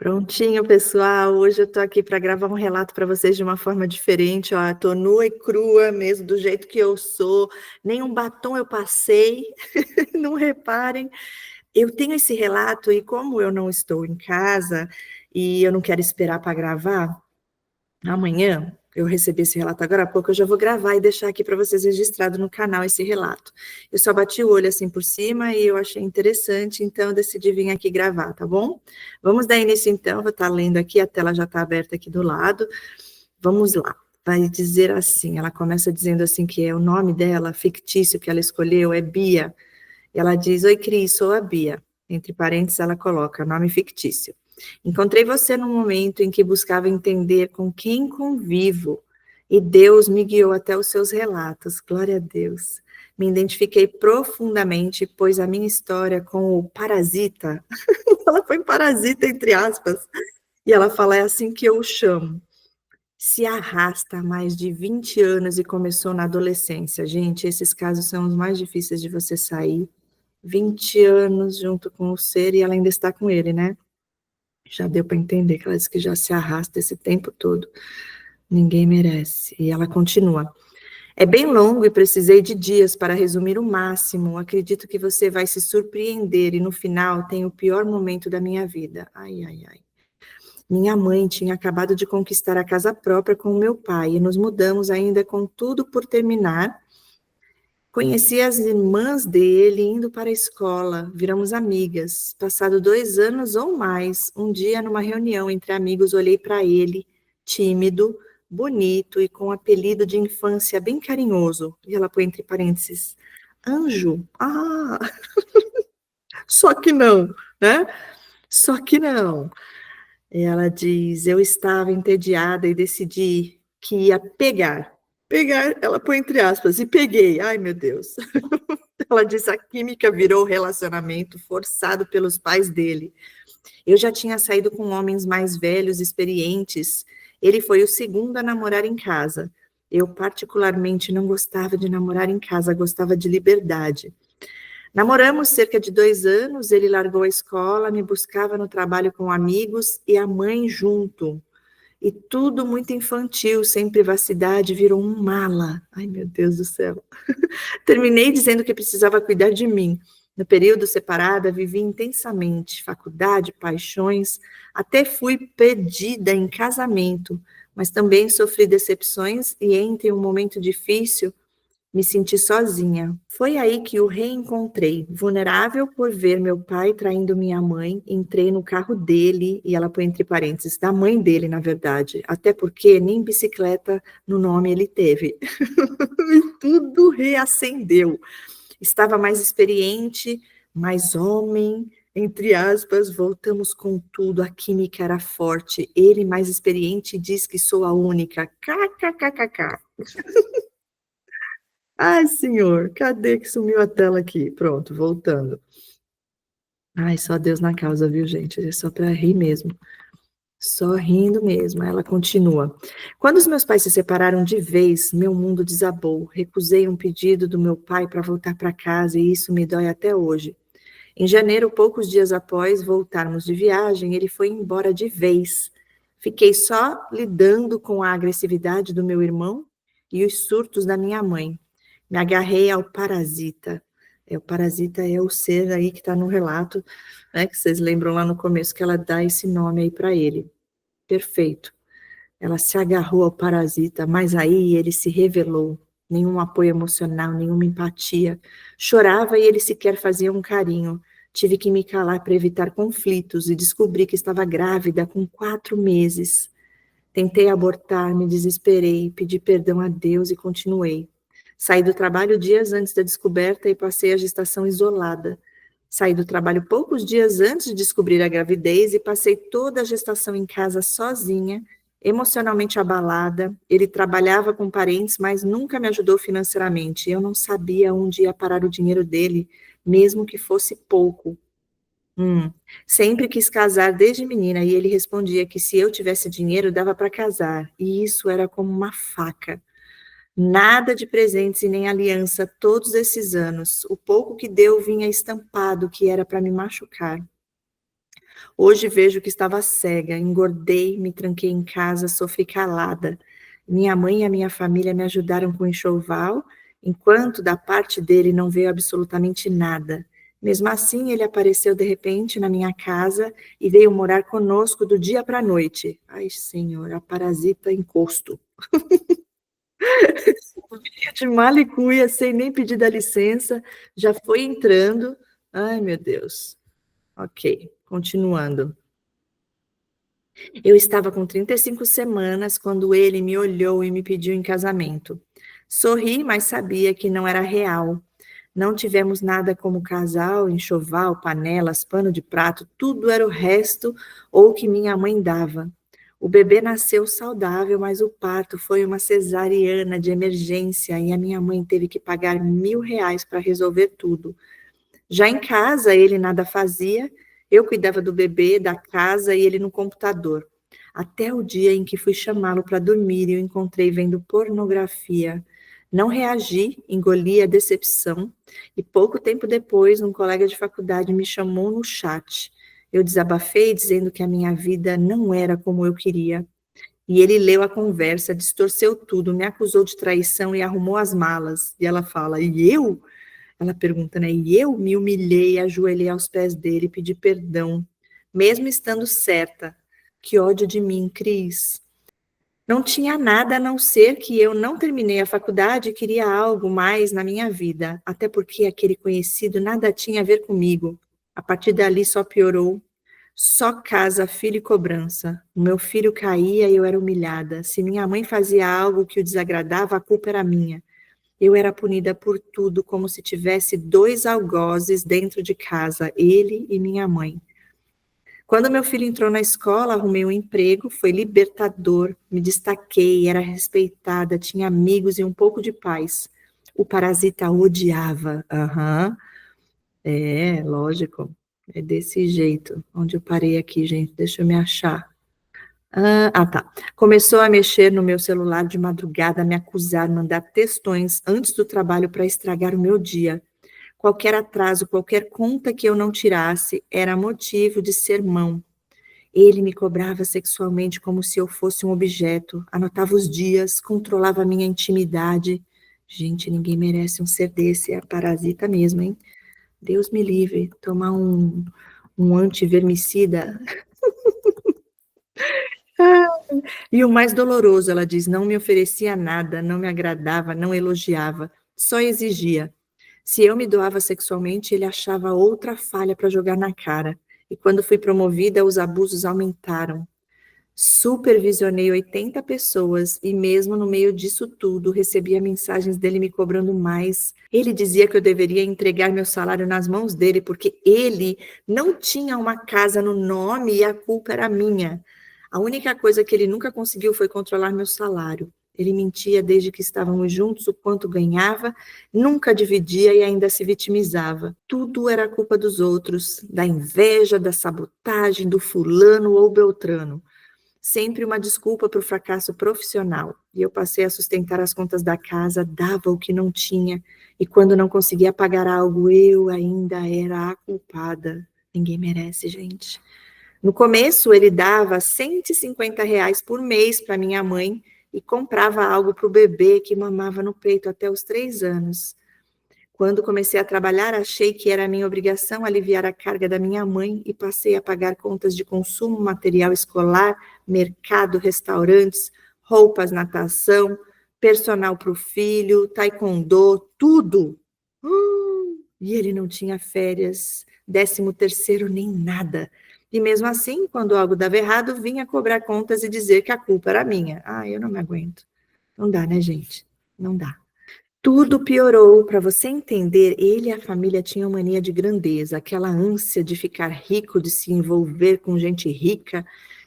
Prontinho, pessoal. Hoje eu tô aqui para gravar um relato para vocês de uma forma diferente. Ó, tô nua e crua mesmo, do jeito que eu sou. Nenhum batom eu passei. Não reparem. Eu tenho esse relato e como eu não estou em casa e eu não quero esperar para gravar, amanhã, eu recebi esse relato agora há pouco, eu já vou gravar e deixar aqui para vocês registrado no canal esse relato. Eu só bati o olho assim por cima e eu achei interessante, então eu decidi vir aqui gravar, tá bom? Vamos dar início então, vou estar lendo aqui, a tela já está aberta aqui do lado. Vamos lá. Vai dizer assim, ela começa dizendo assim que é o nome dela, fictício que ela escolheu, é Bia. E ela diz, oi Cris, sou a Bia. Entre parênteses ela coloca, nome fictício. Encontrei você no momento em que buscava entender com quem convivo, e Deus me guiou até os seus relatos, glória a Deus. Me identifiquei profundamente, pois a minha história com o parasita, ela foi parasita entre aspas, e ela fala, é assim que eu o chamo, se arrasta há mais de 20 anos e começou na adolescência. Gente, esses casos são os mais difíceis de você sair. 20 anos junto com o ser e ela ainda está com ele, né? Já deu para entender que ela diz que já se arrasta esse tempo todo. Ninguém merece. E ela continua. É bem longo e precisei de dias para resumir o máximo. Acredito que você vai se surpreender e no final tem o pior momento da minha vida. Ai, ai, ai. Minha mãe tinha acabado de conquistar a casa própria com o meu pai e nos mudamos ainda com tudo por terminar. Conheci as irmãs dele indo para a escola, viramos amigas. Passado 2 anos ou mais, um dia numa reunião entre amigos, olhei para ele, tímido, bonito e com um apelido de infância bem carinhoso. E ela põe entre parênteses, Anjo. Ah, só que não, né? Só que não. E ela diz, eu estava entediada e decidi que ia pegar. Pegar, ela põe entre aspas, e peguei. Ai, meu Deus. Ela diz, a química virou relacionamento forçado pelos pais dele. Eu já tinha saído com homens mais velhos, experientes. Ele foi o segundo a namorar em casa. Eu particularmente não gostava de namorar em casa, gostava de liberdade. Namoramos cerca de 2 anos, ele largou a escola, me buscava no trabalho com amigos e a mãe junto. E tudo muito infantil, sem privacidade, virou um mala. Ai, meu Deus do céu. Terminei dizendo que precisava cuidar de mim. No período separada, vivi intensamente, faculdade, paixões, até fui pedida em casamento, mas também sofri decepções e entre um momento difícil, me senti sozinha. Foi aí que o reencontrei, vulnerável por ver meu pai traindo minha mãe. Entrei no carro dele, e ela põe entre parênteses, da mãe dele, na verdade, até porque nem bicicleta no nome ele teve. E tudo reacendeu. Estava mais experiente, mais homem, entre aspas, voltamos com tudo, a química era forte. Ele, mais experiente, diz que sou a única. KKKKK. Ai, senhor, cadê que sumiu a tela aqui? Pronto, voltando. Ai, só Deus na causa, viu, gente? É só para rir mesmo. Só rindo mesmo. Ela continua. Quando os meus pais se separaram de vez, meu mundo desabou. Recusei um pedido do meu pai para voltar para casa e isso me dói até hoje. Em janeiro, poucos dias após voltarmos de viagem, ele foi embora de vez. Fiquei só lidando com a agressividade do meu irmão e os surtos da minha mãe. Me agarrei ao parasita. O parasita é o ser aí que está no relato, né, que vocês lembram lá no começo que ela dá esse nome aí para ele. Perfeito. Ela se agarrou ao parasita, mas aí ele se revelou. Nenhum apoio emocional, nenhuma empatia. Chorava e ele sequer fazia um carinho. Tive que me calar para evitar conflitos e descobri que estava grávida com 4 meses. Tentei abortar, me desesperei, pedi perdão a Deus e continuei. Saí do trabalho dias antes da descoberta e passei a gestação isolada. Saí do trabalho poucos dias antes de descobrir a gravidez e passei toda a gestação em casa sozinha, emocionalmente abalada. Ele trabalhava com parentes, mas nunca me ajudou financeiramente. Eu não sabia onde ia parar o dinheiro dele, mesmo que fosse pouco. Sempre quis casar desde menina e ele respondia que se eu tivesse dinheiro dava para casar, e isso era como uma faca. Nada de presentes e nem aliança todos esses anos. O pouco que deu vinha estampado que era para me machucar. Hoje vejo que estava cega, engordei, me tranquei em casa, sofri calada. Minha mãe e a minha família me ajudaram com o enxoval, enquanto da parte dele não veio absolutamente nada. Mesmo assim, ele apareceu de repente na minha casa e veio morar conosco do dia para a noite. Ai, senhor, a parasita encosto. De mala e cuia, sem nem pedir da licença, já foi entrando. Ai, meu Deus. Ok, continuando. Eu estava com 35 semanas quando ele me olhou e me pediu em casamento. Sorri, mas sabia que não era real. Não tivemos nada como casal, enxoval, panelas, pano de prato, tudo era o resto ou o que minha mãe dava. O bebê nasceu saudável, mas o parto foi uma cesariana de emergência e a minha mãe teve que pagar R$ 1.000 para resolver tudo. Já em casa, ele nada fazia, eu cuidava do bebê, da casa e ele no computador. Até o dia em que fui chamá-lo para dormir e o encontrei vendo pornografia. Não reagi, engoli a decepção e pouco tempo depois, um colega de faculdade me chamou no chat. Eu desabafei dizendo que a minha vida não era como eu queria. E ele leu a conversa, distorceu tudo, me acusou de traição e arrumou as malas. E ela fala: "E eu?" Ela pergunta, né? E eu me humilhei, ajoelhei aos pés dele, pedi perdão, mesmo estando certa. Que ódio de mim, Cris. Não tinha nada a não ser que eu não terminei a faculdade e queria algo mais na minha vida, até porque aquele conhecido nada tinha a ver comigo. A partir dali só piorou. Só casa, filho e cobrança. O meu filho caía e eu era humilhada. Se minha mãe fazia algo que o desagradava, a culpa era minha. Eu era punida por tudo, como se tivesse dois algozes dentro de casa, ele e minha mãe. Quando meu filho entrou na escola, arrumei um emprego, foi libertador, me destaquei, era respeitada, tinha amigos e um pouco de paz. O parasita odiava. Aham, lógico. É desse jeito. Onde eu parei aqui, gente? Deixa eu me achar. Tá. Começou a mexer no meu celular de madrugada, me acusar, mandar textões antes do trabalho para estragar o meu dia. Qualquer atraso, qualquer conta que eu não tirasse, era motivo de sermão. Ele me cobrava sexualmente como se eu fosse um objeto, anotava os dias, controlava a minha intimidade. Gente, ninguém merece um ser desse, é a parasita mesmo, hein? Deus me livre, tomar um antivermicida. E o mais doloroso, ela diz, não me oferecia nada, não me agradava, não elogiava, só exigia. Se eu me doava sexualmente, ele achava outra falha para jogar na cara. E quando fui promovida, os abusos aumentaram. Supervisionei 80 pessoas e mesmo no meio disso tudo, recebia mensagens dele me cobrando mais. Ele dizia que eu deveria entregar meu salário nas mãos dele, porque ele não tinha uma casa no nome e a culpa era minha. A única coisa que ele nunca conseguiu foi controlar meu salário. Ele mentia desde que estávamos juntos o quanto ganhava, nunca dividia e ainda se vitimizava. Tudo era culpa dos outros, da inveja, da sabotagem, do fulano ou beltrano. Sempre uma desculpa para o fracasso profissional. E eu passei a sustentar as contas da casa, dava o que não tinha, e quando não conseguia pagar algo, eu ainda era a culpada. Ninguém merece, gente. No começo, ele dava R$ 150 por mês para minha mãe e comprava algo para o bebê que mamava no peito até os 3 anos. Quando comecei a trabalhar, achei que era minha obrigação aliviar a carga da minha mãe e passei a pagar contas de consumo, material escolar, mercado, restaurantes, roupas, natação, personal para o filho, taekwondo, tudo. E ele não tinha férias, 13º, nem nada. E mesmo assim, quando algo dava errado, vinha cobrar contas e dizer que a culpa era minha. Eu não me aguento. Não dá, né, gente? Não dá. Tudo piorou. Para você entender, ele e a família tinham mania de grandeza, aquela ânsia de ficar rico, de se envolver com gente rica,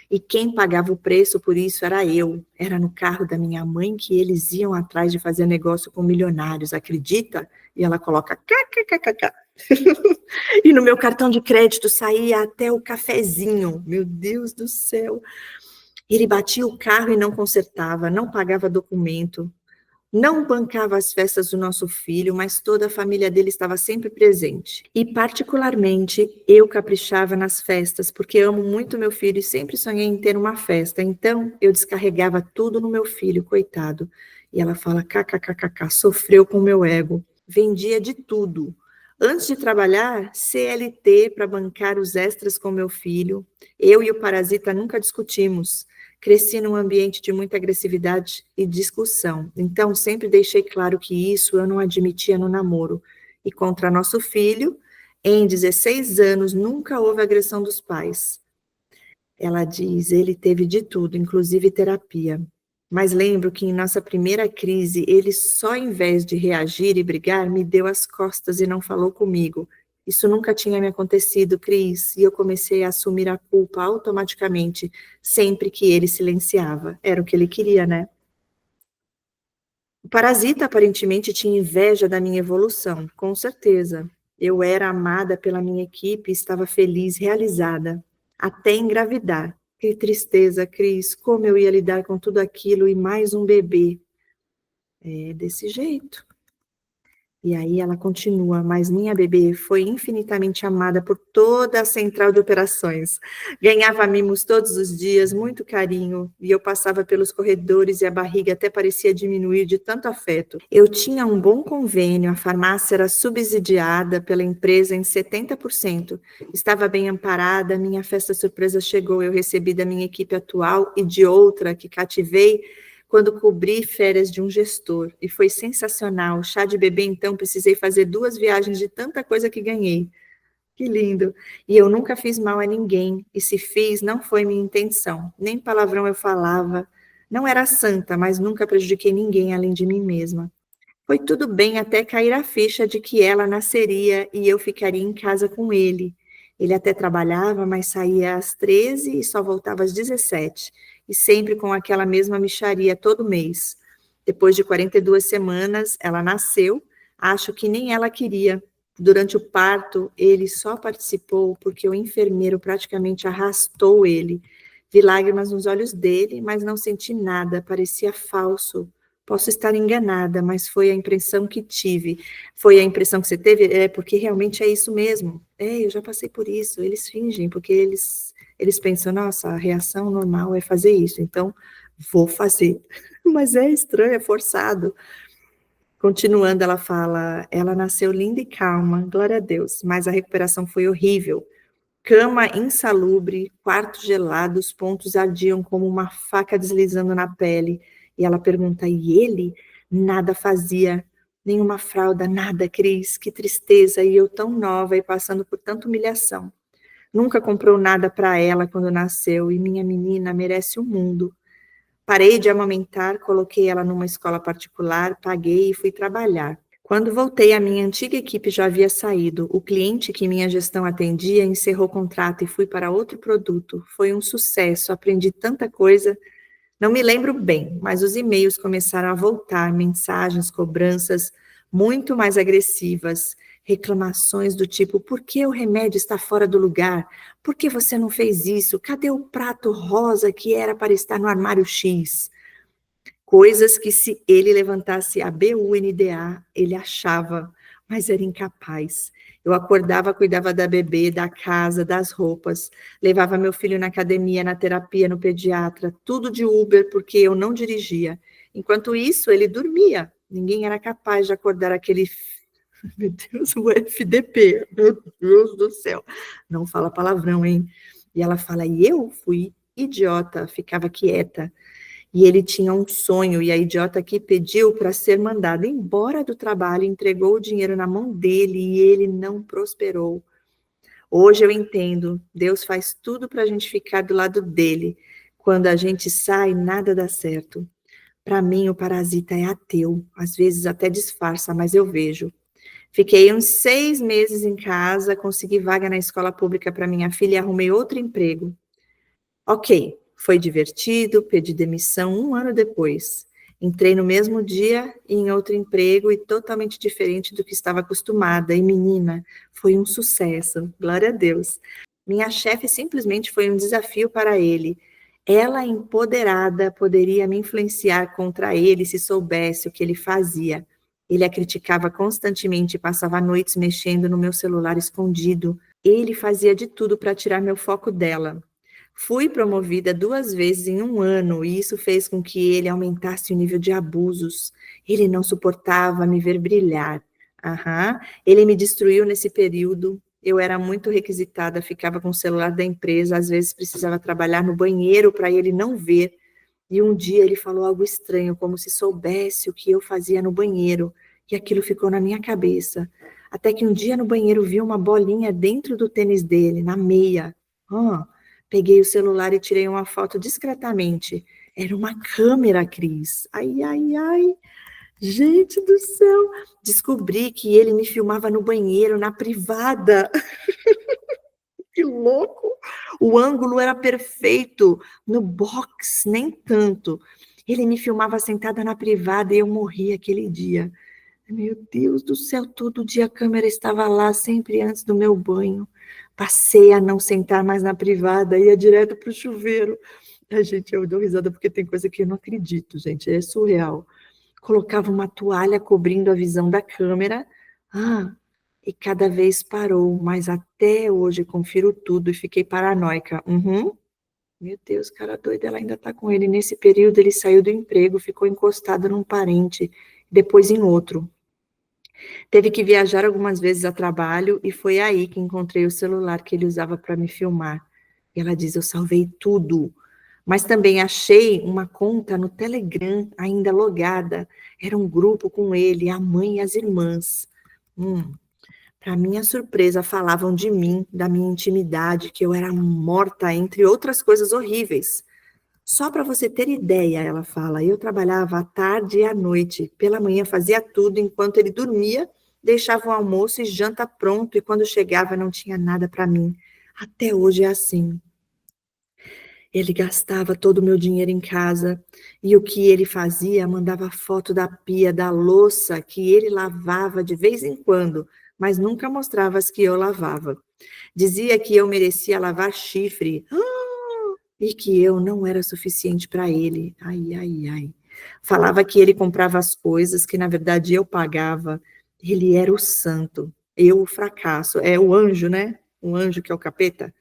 e quem pagava o preço por isso era eu. Era no carro da minha mãe que eles iam atrás de fazer negócio com milionários, acredita? E ela coloca kkkk. E no meu cartão de crédito saía até o cafezinho. Meu Deus do céu. Ele batia o carro e não consertava, não pagava documento. Não bancava as festas do nosso filho, mas toda a família dele estava sempre presente. E, particularmente, eu caprichava nas festas, porque amo muito meu filho e sempre sonhei em ter uma festa. Então, eu descarregava tudo no meu filho, coitado. E ela fala, kkkk, sofreu com o meu ego. Vendia de tudo. Antes de trabalhar, CLT para bancar os extras com meu filho. Eu e o parasita nunca discutimos. Cresci num ambiente de muita agressividade e discussão, então sempre deixei claro que isso eu não admitia no namoro. E contra nosso filho, em 16 anos, nunca houve agressão dos pais. Ela diz, ele teve de tudo, inclusive terapia. Mas lembro que em nossa primeira crise, ele só em vez de reagir e brigar, me deu as costas e não falou comigo. Isso nunca tinha me acontecido, Cris, e eu comecei a assumir a culpa automaticamente, sempre que ele silenciava. Era o que ele queria, né? O parasita aparentemente tinha inveja da minha evolução, com certeza. Eu era amada pela minha equipe e estava feliz, realizada, até engravidar. Que tristeza, Cris, como eu ia lidar com tudo aquilo e mais um bebê. É desse jeito. E aí ela continua, mas minha bebê foi infinitamente amada por toda a central de operações. Ganhava mimos todos os dias, muito carinho, e eu passava pelos corredores e a barriga até parecia diminuir de tanto afeto. Eu tinha um bom convênio, a farmácia era subsidiada pela empresa em 70%. Estava bem amparada, minha festa surpresa chegou, eu recebi da minha equipe atual e de outra que cativei quando cobri férias de um gestor, e foi sensacional. Chá de bebê, então, precisei fazer 2 viagens de tanta coisa que ganhei. Que lindo. E eu nunca fiz mal a ninguém, e se fiz, não foi minha intenção. Nem palavrão eu falava. Não era santa, mas nunca prejudiquei ninguém além de mim mesma. Foi tudo bem até cair a ficha de que ela nasceria e eu ficaria em casa com ele. Ele até trabalhava, mas saía às 13 e só voltava às 17, e sempre com aquela mesma mixaria todo mês. Depois de 42 semanas, ela nasceu, acho que nem ela queria. Durante o parto, ele só participou porque o enfermeiro praticamente arrastou ele. Vi lágrimas nos olhos dele, mas não senti nada, parecia falso. Posso estar enganada, mas foi a impressão que tive. Foi a impressão que você teve? É, porque realmente é isso mesmo. É, eu já passei por isso. Eles fingem, porque eles pensam, nossa, a reação normal é fazer isso, então vou fazer. Mas é estranho, é forçado. Continuando, ela fala, ela nasceu linda e calma, glória a Deus, mas a recuperação foi horrível. Cama insalubre, quarto gelado, os pontos ardiam como uma faca deslizando na pele. E ela pergunta, e ele? Nada fazia, nenhuma fralda, nada, Cris, que tristeza, e eu tão nova e passando por tanta humilhação. Nunca comprou nada para ela quando nasceu, e minha menina merece o mundo. Parei de amamentar, coloquei ela numa escola particular, paguei e fui trabalhar. Quando voltei, a minha antiga equipe já havia saído. O cliente que minha gestão atendia encerrou o contrato e fui para outro produto. Foi um sucesso, aprendi tanta coisa. Não me lembro bem, mas os e-mails começaram a voltar, mensagens, cobranças muito mais agressivas, reclamações do tipo: por que o remédio está fora do lugar? Por que você não fez isso? Cadê o prato rosa que era para estar no armário X? Coisas que se ele levantasse a BUNDA, ele achava, mas era incapaz. Eu acordava, cuidava da bebê, da casa, das roupas, levava meu filho na academia, na terapia, no pediatra, tudo de Uber, porque eu não dirigia. Enquanto isso, ele dormia. Ninguém era capaz de acordar aquele, meu Deus, o FDP, meu Deus do céu. Não fala palavrão, hein? E ela fala, e eu fui idiota, ficava quieta. E ele tinha um sonho, e a idiota que pediu para ser mandado embora do trabalho, entregou o dinheiro na mão dele e ele não prosperou. Hoje eu entendo, Deus faz tudo para a gente ficar do lado dele. Quando a gente sai, nada dá certo. Para mim, o parasita é ateu, às vezes até disfarça, mas eu vejo. Fiquei uns 6 meses em casa, consegui vaga na escola pública para minha filha e arrumei outro emprego. Ok, foi divertido, pedi demissão 1 ano depois. Entrei no mesmo dia em outro emprego e totalmente diferente do que estava acostumada. E menina, foi um sucesso, glória a Deus. Minha chefe simplesmente foi um desafio para ele. Ela, empoderada, poderia me influenciar contra ele se soubesse o que ele fazia. Ele a criticava constantemente e passava noites mexendo no meu celular escondido. Ele fazia de tudo para tirar meu foco dela. Fui promovida 2 vezes em 1 ano e isso fez com que ele aumentasse o nível de abusos. Ele não suportava me ver brilhar. Aham. Ele me destruiu nesse período. Eu era muito requisitada, ficava com o celular da empresa, às vezes precisava trabalhar no banheiro para ele não ver. E um dia ele falou algo estranho, como se soubesse o que eu fazia no banheiro, e aquilo ficou na minha cabeça. Até que um dia no banheiro vi uma bolinha dentro do tênis dele, na meia. Peguei o celular e tirei uma foto discretamente. Era uma câmera, Cris. Ai, ai, ai. Gente do céu. Descobri que ele me filmava no banheiro, na privada. Que louco! O ângulo era perfeito, no box, nem tanto. Ele me filmava sentada na privada e eu morri aquele dia. Meu Deus do céu, todo dia a câmera estava lá, sempre antes do meu banho. Passei a não sentar mais na privada, ia direto para o chuveiro. A gente, eu dou risada porque tem coisa que eu não acredito, gente, é surreal. Colocava uma toalha cobrindo a visão da câmera. E cada vez parou, mas até hoje confiro tudo e fiquei paranoica. Uhum. Meu Deus, cara doido, ela ainda tá com ele. Nesse período ele saiu do emprego, ficou encostado num parente, depois em outro. Teve que viajar algumas vezes a trabalho e foi aí que encontrei o celular que ele usava para me filmar. E ela diz, eu salvei tudo. Mas também achei uma conta no Telegram ainda logada. Era um grupo com ele, a mãe e as irmãs. Para minha surpresa, falavam de mim, da minha intimidade, que eu era morta, entre outras coisas horríveis. Só para você ter ideia, ela fala, eu trabalhava à tarde e à noite. Pela manhã fazia tudo, enquanto ele dormia, deixava o almoço e janta pronto, e quando chegava não tinha nada para mim. Até hoje é assim. Ele gastava todo o meu dinheiro em casa, e o que ele fazia? Mandava foto da pia, da louça, que ele lavava de vez em quando, mas nunca mostrava as que eu lavava. Dizia que eu merecia lavar chifre, e que eu não era suficiente para ele. Ai, ai, ai. Falava que ele comprava as coisas que, na verdade, eu pagava. Ele era o santo, eu o fracasso. É o anjo, né? O anjo que é o capeta.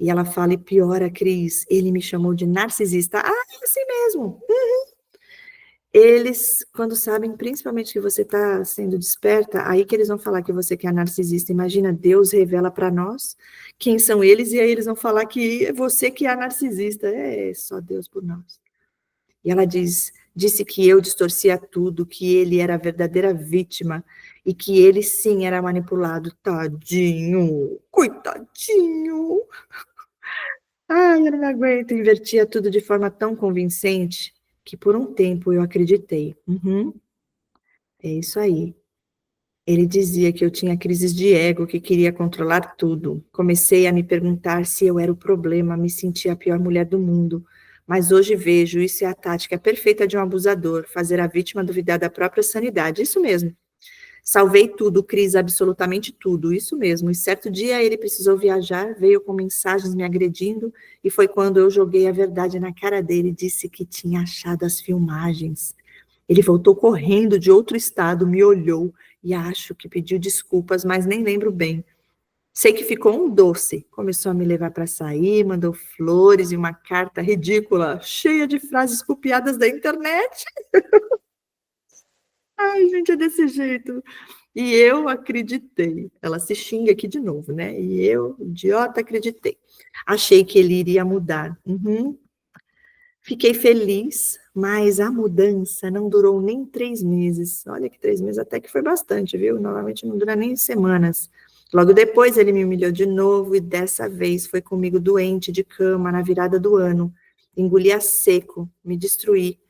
E ela fala, e piora, Cris, ele me chamou de narcisista. Ah, é assim mesmo. Eles, quando sabem, principalmente que você está sendo desperta, aí que eles vão falar que você quer narcisista. Imagina, Deus revela para nós quem são eles, e aí eles vão falar que é você que é a narcisista. É só Deus por nós. E ela disse que eu distorcia tudo, que ele era a verdadeira vítima, e que ele sim era manipulado. Tadinho, coitadinho. Ai, eu não aguento, invertia tudo de forma tão convincente que por um tempo eu acreditei. É isso aí. Ele dizia que eu tinha crises de ego, que queria controlar tudo. Comecei a me perguntar se eu era o problema, me sentia a pior mulher do mundo. Mas hoje vejo, isso é a tática perfeita de um abusador, fazer a vítima duvidar da própria sanidade. Isso mesmo. Salvei tudo, Cris, absolutamente tudo, isso mesmo. E certo dia ele precisou viajar, veio com mensagens me agredindo, e foi quando eu joguei a verdade na cara dele e disse que tinha achado as filmagens. Ele voltou correndo de outro estado, me olhou e acho que pediu desculpas, mas nem lembro bem. Sei que ficou um doce. Começou a me levar para sair, mandou flores e uma carta ridícula, cheia de frases copiadas da internet. Ai, gente, é desse jeito. E eu acreditei. Ela se xinga aqui de novo, né? E eu, idiota, acreditei. Achei que ele iria mudar. Fiquei feliz, mas a mudança não durou nem 3 meses. Olha que 3 meses até que foi bastante, viu? Normalmente não dura nem semanas. Logo depois ele me humilhou de novo e dessa vez foi comigo doente de cama na virada do ano. Engoli a seco, me destruí.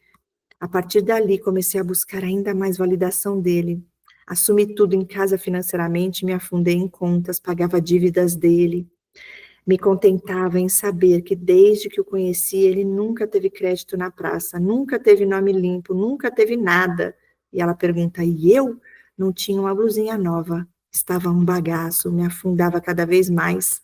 A partir dali comecei a buscar ainda mais validação dele. Assumi tudo em casa financeiramente, me afundei em contas, pagava dívidas dele. Me contentava em saber que desde que o conheci, ele nunca teve crédito na praça, nunca teve nome limpo, nunca teve nada. E ela pergunta, e eu? Não tinha uma blusinha nova, estava um bagaço, me afundava cada vez mais,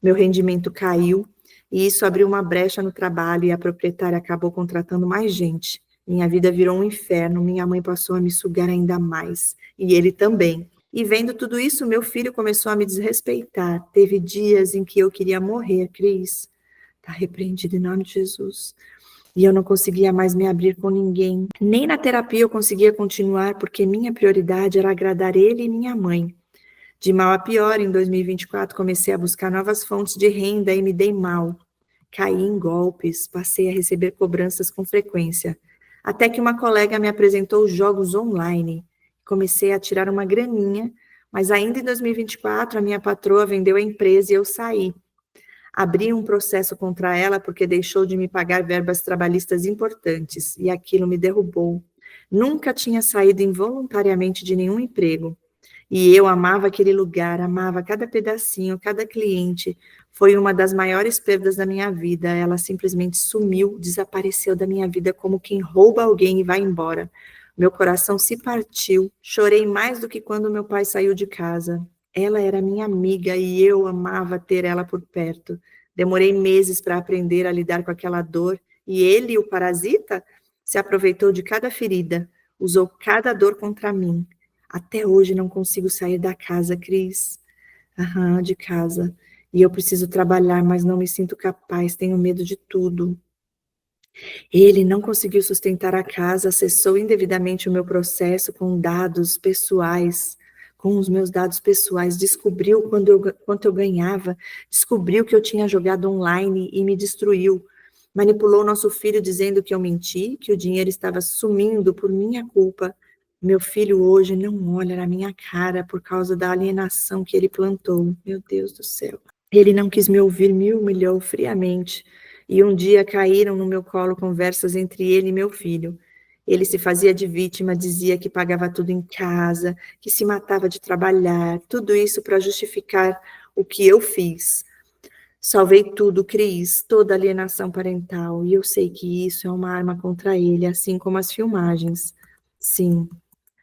meu rendimento caiu, E isso abriu uma brecha no trabalho e a proprietária acabou contratando mais gente. Minha vida virou um inferno, minha mãe passou a me sugar ainda mais, e ele também. E vendo tudo isso, meu filho começou a me desrespeitar. Teve dias em que eu queria morrer, Cris. Tá repreendido em nome de Jesus. E eu não conseguia mais me abrir com ninguém. Nem na terapia eu conseguia continuar, porque minha prioridade era agradar ele e minha mãe. De mal a pior, em 2024, comecei a buscar novas fontes de renda e me dei mal. Caí em golpes, passei a receber cobranças com frequência. Até que uma colega me apresentou jogos online. Comecei a tirar uma graninha, mas ainda em 2024, a minha patroa vendeu a empresa e eu saí. Abri um processo contra ela porque deixou de me pagar verbas trabalhistas importantes, e aquilo me derrubou. Nunca tinha saído involuntariamente de nenhum emprego. E eu amava aquele lugar, amava cada pedacinho, cada cliente. Foi uma das maiores perdas da minha vida. Ela simplesmente sumiu, desapareceu da minha vida como quem rouba alguém e vai embora. Meu coração se partiu. Chorei mais do que quando meu pai saiu de casa. Ela era minha amiga e eu amava ter ela por perto. Demorei meses para aprender a lidar com aquela dor. E ele, o parasita, se aproveitou de cada ferida, usou cada dor contra mim. Até hoje não consigo sair da casa, Cris. Aham, de casa. E eu preciso trabalhar, mas não me sinto capaz, tenho medo de tudo. Ele não conseguiu sustentar a casa, acessou indevidamente o meu processo com dados pessoais, com os meus dados pessoais, descobriu quanto eu ganhava, descobriu que eu tinha jogado online e me destruiu. Manipulou nosso filho dizendo que eu menti, que o dinheiro estava sumindo por minha culpa. Meu filho hoje não olha na minha cara por causa da alienação que ele plantou. Meu Deus do céu. Ele não quis me ouvir, me humilhou friamente. E um dia caíram no meu colo conversas entre ele e meu filho. Ele se fazia de vítima, dizia que pagava tudo em casa, que se matava de trabalhar, tudo isso para justificar o que eu fiz. Salvei tudo, Cris, toda alienação parental, e eu sei que isso é uma arma contra ele, assim como as filmagens. Sim,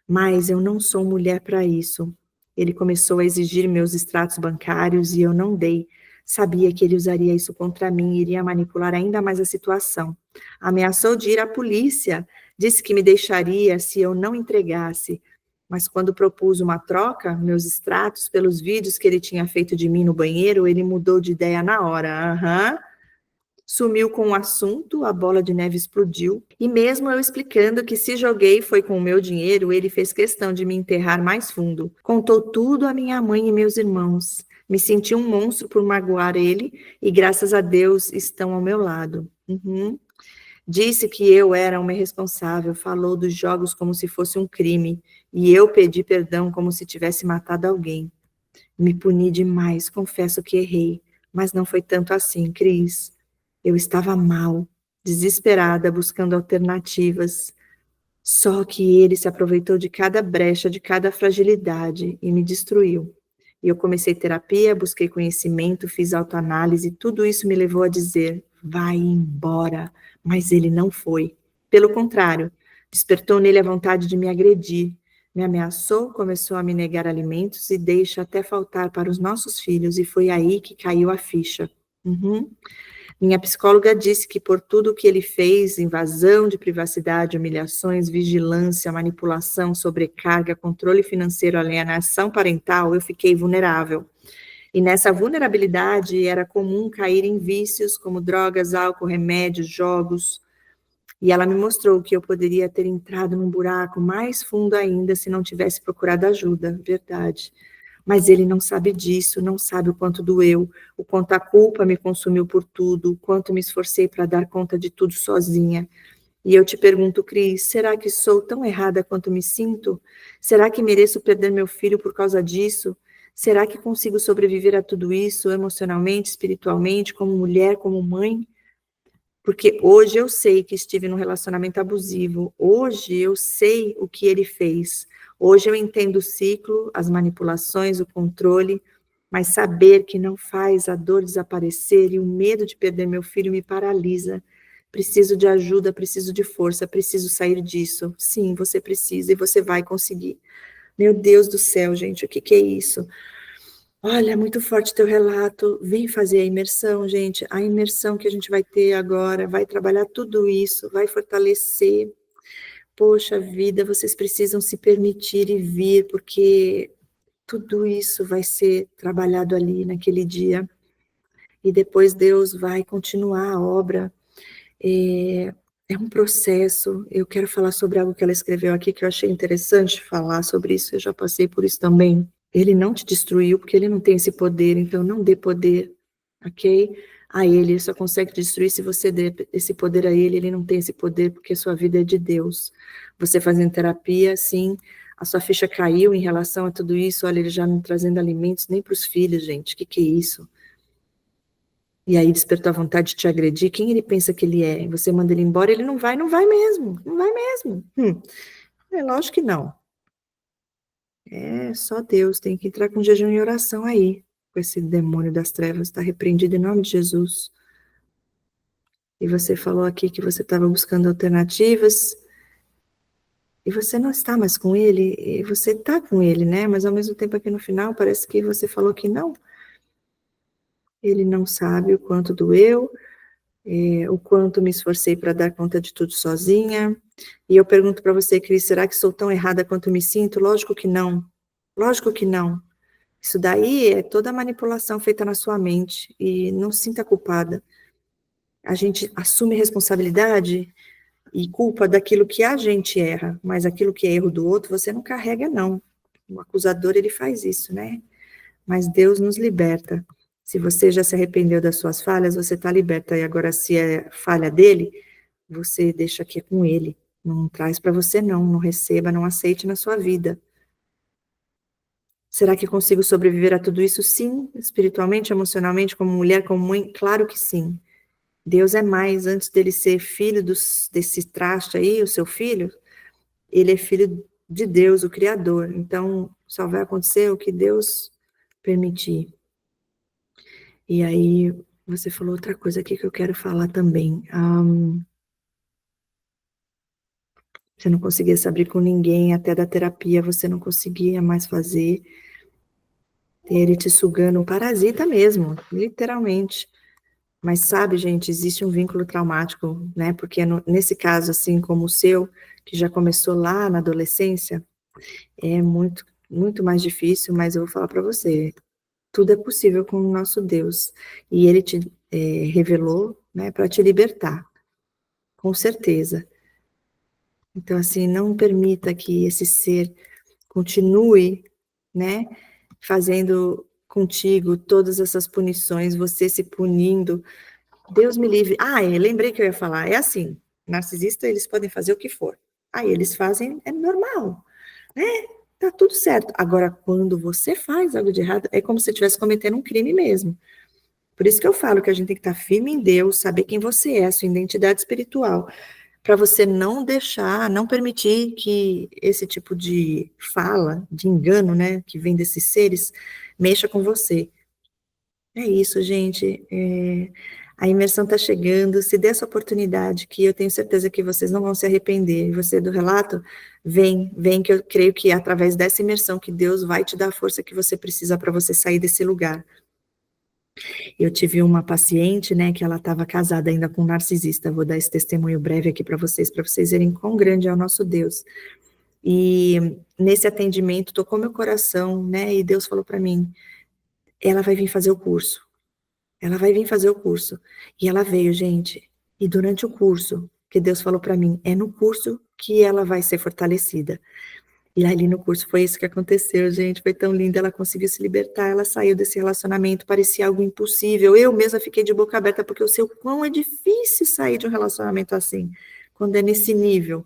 mas eu não sou mulher para isso. Ele começou a exigir meus extratos bancários e eu não dei. Sabia que ele usaria isso contra mim e iria manipular ainda mais a situação. Ameaçou de ir à polícia, disse que me deixaria se eu não entregasse. Mas quando propus uma troca, meus extratos pelos vídeos que ele tinha feito de mim no banheiro, ele mudou de ideia na hora. Aham. Sumiu com o assunto, a bola de neve explodiu, e mesmo eu explicando que se joguei foi com o meu dinheiro, ele fez questão de me enterrar mais fundo. Contou tudo à minha mãe e meus irmãos. Me senti um monstro por magoar ele, e graças a Deus estão ao meu lado. Uhum. Disse que eu era uma irresponsável, falou dos jogos como se fosse um crime, e eu pedi perdão como se tivesse matado alguém. Me puni demais, confesso que errei, mas não foi tanto assim, Cris. Eu estava mal, desesperada, buscando alternativas. Só que ele se aproveitou de cada brecha, de cada fragilidade e me destruiu. E eu comecei terapia, busquei conhecimento, fiz autoanálise, tudo isso me levou a dizer: vai embora. Mas ele não foi. Pelo contrário, despertou nele a vontade de me agredir. Me ameaçou, começou a me negar alimentos e deixa até faltar para os nossos filhos, e foi aí que caiu a ficha. Uhum. Minha psicóloga disse que por tudo que ele fez, invasão de privacidade, humilhações, vigilância, manipulação, sobrecarga, controle financeiro, alienação parental, eu fiquei vulnerável. E nessa vulnerabilidade era comum cair em vícios como drogas, álcool, remédios, jogos. E ela me mostrou que eu poderia ter entrado num buraco mais fundo ainda se não tivesse procurado ajuda, verdade. Mas ele não sabe disso, não sabe o quanto doeu, o quanto a culpa me consumiu por tudo, o quanto me esforcei para dar conta de tudo sozinha. E eu te pergunto, Cris, será que sou tão errada quanto me sinto? Será que mereço perder meu filho por causa disso? Será que consigo sobreviver a tudo isso, emocionalmente, espiritualmente, como mulher, como mãe? Porque hoje eu sei que estive num relacionamento abusivo, hoje eu sei o que ele fez, hoje eu entendo o ciclo, as manipulações, o controle, mas saber que não faz a dor desaparecer e o medo de perder meu filho me paralisa. Preciso de ajuda, preciso de força, preciso sair disso. Sim, você precisa e você vai conseguir. Meu Deus do céu, gente, o que é isso? Olha, muito forte teu relato. Vem fazer a imersão, gente. A imersão que a gente vai ter agora vai trabalhar tudo isso, vai fortalecer. Poxa vida, vocês precisam se permitir e vir, porque tudo isso vai ser trabalhado ali naquele dia. E depois Deus vai continuar a obra. É um processo. Eu quero falar sobre algo que ela escreveu aqui, que eu achei interessante falar sobre isso. Eu já passei por isso também. Ele não te destruiu, porque ele não tem esse poder, então não dê poder, ok? A ele só consegue destruir se você der esse poder a ele não tem esse poder, porque a sua vida é de Deus. Você fazendo terapia, sim, a sua ficha caiu em relação a tudo isso, olha, ele já não trazendo alimentos nem para os filhos, gente, o que é isso? E aí despertou a vontade de te agredir, quem ele pensa que ele é? Você manda ele embora, ele não vai mesmo, não vai mesmo. É lógico que não. É só Deus, tem que entrar com jejum e oração aí, com esse demônio das trevas, está repreendido em nome de Jesus. E você falou aqui que você estava buscando alternativas, e você não está mais com ele, e você está com ele, né? Mas ao mesmo tempo aqui no final parece que você falou que não. Ele não sabe o quanto doeu, o quanto me esforcei para dar conta de tudo sozinha. E eu pergunto para você, Cris, será que sou tão errada quanto me sinto? Lógico que não. Lógico que não. Isso daí é toda a manipulação feita na sua mente, e não se sinta culpada. A gente assume responsabilidade e culpa daquilo que a gente erra, mas aquilo que é erro do outro, você não carrega, não. O acusador, ele faz isso, né? Mas Deus nos liberta. Se você já se arrependeu das suas falhas, você está liberta. E agora, se é falha dele, você deixa que é com ele. Não traz para você, não. Não receba, não aceite na sua vida. Será que consigo sobreviver a tudo isso? Sim, espiritualmente, emocionalmente, como mulher, como mãe? Claro que sim. Deus é mais, antes dele ser filho desse traste aí, o seu filho, ele é filho de Deus, o Criador. Então, só vai acontecer o que Deus permitir. E aí, você falou outra coisa aqui que eu quero falar também. Você não conseguia se abrir com ninguém, até da terapia você não conseguia mais fazer. Ele te sugando, um parasita mesmo, literalmente. Mas sabe, gente, existe um vínculo traumático, né? Porque nesse caso, assim como o seu, que já começou lá na adolescência, é muito, muito mais difícil, mas eu vou falar para você, tudo é possível com o nosso Deus. E ele te revelou, né, para te libertar, com certeza. Então, assim, não permita que esse ser continue, né, fazendo contigo todas essas punições, você se punindo. Deus me livre. Lembrei que eu ia falar. É assim, narcisista, eles podem fazer o que for. Aí eles fazem, é normal, né? Tá tudo certo. Agora, quando você faz algo de errado, é como se você estivesse cometendo um crime mesmo. Por isso que eu falo que a gente tem que estar firme em Deus, saber quem você é, sua identidade espiritual, para você não deixar, não permitir que esse tipo de fala, de engano, né, que vem desses seres, mexa com você. É isso, gente. A imersão está chegando. Se der essa oportunidade, que eu tenho certeza que vocês não vão se arrepender. E você do relato, vem, que eu creio que é através dessa imersão que Deus vai te dar a força que você precisa para você sair desse lugar. Eu tive uma paciente, né, que ela estava casada ainda com um narcisista. Vou dar esse testemunho breve aqui para vocês verem quão grande é o nosso Deus. E nesse atendimento tocou meu coração, né, e Deus falou para mim, ela vai vir fazer o curso. Ela vai vir fazer o curso. E ela veio, gente. E durante o curso, que Deus falou para mim, é no curso que ela vai ser fortalecida. E ali no curso foi isso que aconteceu, gente. Foi tão lindo. Ela conseguiu se libertar. Ela saiu desse relacionamento. Parecia algo impossível. Eu mesma fiquei de boca aberta, porque eu sei o quão é difícil sair de um relacionamento assim, quando é nesse nível.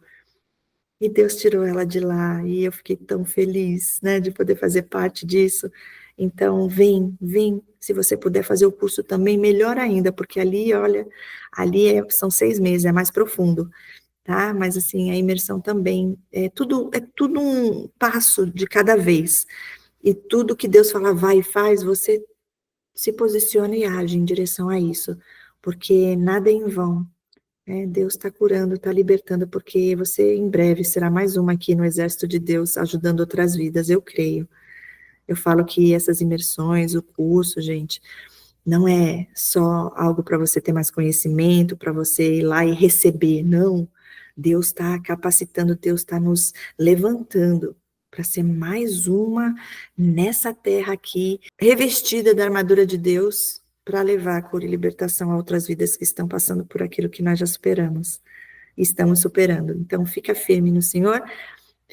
E Deus tirou ela de lá, e eu fiquei tão feliz, né, de poder fazer parte disso. Então, vem, se você puder fazer o curso também, melhor ainda, porque ali, olha, são 6 meses, é mais profundo, tá? Mas, assim, a imersão também, é tudo um passo de cada vez, e tudo que Deus fala, vai e faz, você se posiciona e age em direção a isso, porque nada é em vão. Deus está curando, está libertando, porque você em breve será mais uma aqui no exército de Deus, ajudando outras vidas, eu creio. Eu falo que essas imersões, o curso, gente, não é só algo para você ter mais conhecimento, para você ir lá e receber, não. Deus está capacitando, Deus está nos levantando para ser mais uma nessa terra aqui, revestida da armadura de Deus, para levar a cura e libertação a outras vidas que estão passando por aquilo que nós já superamos, e estamos superando. Então, fica firme no Senhor.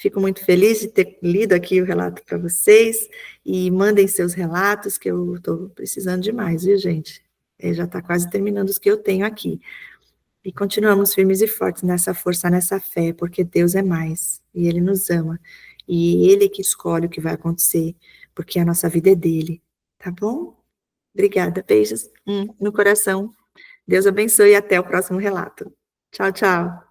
Fico muito feliz de ter lido aqui o relato para vocês, e mandem seus relatos, que eu estou precisando demais, viu, gente? Já está quase terminando os que eu tenho aqui. E continuamos firmes e fortes nessa força, nessa fé, porque Deus é mais, e Ele nos ama, e Ele que escolhe o que vai acontecer, porque a nossa vida é dele, tá bom? Obrigada, beijos no coração. Deus abençoe e até o próximo relato. Tchau, tchau.